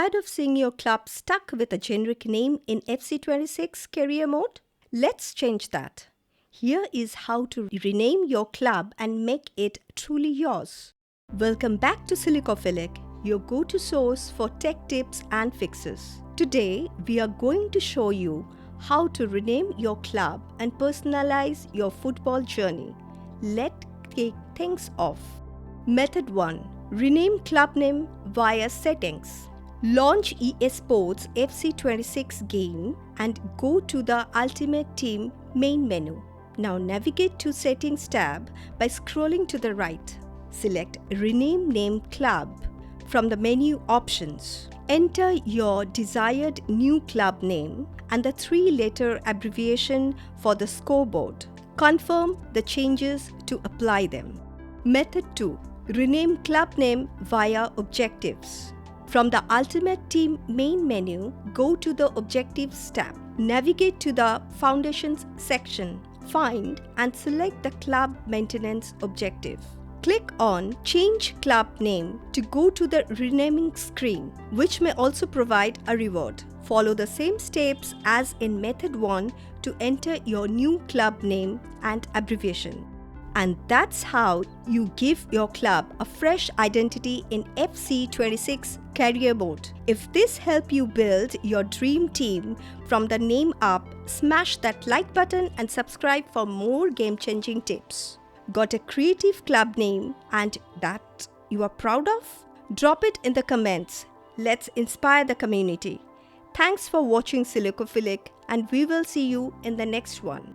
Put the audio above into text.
Tired of seeing your club stuck with a generic name in FC26 career mode? Let's change that. Here is how to rename your club and make it truly yours. Welcome back to Silicophilic, your go-to source for tech tips and fixes. Today, we are going to show you how to rename your club and personalize your football journey. Let's kick things off. Method 1. Rename club name via settings. Launch EA Sports FC26 game and go to the Ultimate Team main menu. Now navigate to Settings tab by scrolling to the right. Select Rename Name Club from the menu options. Enter your desired new club name and the 3-letter abbreviation for the scoreboard. Confirm the changes to apply them. Method 2. Rename club name via objectives. From the Ultimate Team main menu, go to the Objectives tab. Navigate to the Foundations section. Find and select the club maintenance objective. Click on Change Club Name to go to the renaming screen, which may also provide a reward. Follow the same steps as in Method 1 to enter your new club name and abbreviation. And that's how you give your club a fresh identity in FC26 career mode. If this helped you build your dream team from the name up, smash that like button and subscribe for more game-changing tips. Got a creative club name and that you are proud of? Drop it in the comments. Let's inspire the community. Thanks for watching Silicophilic, and we will see you in the next one.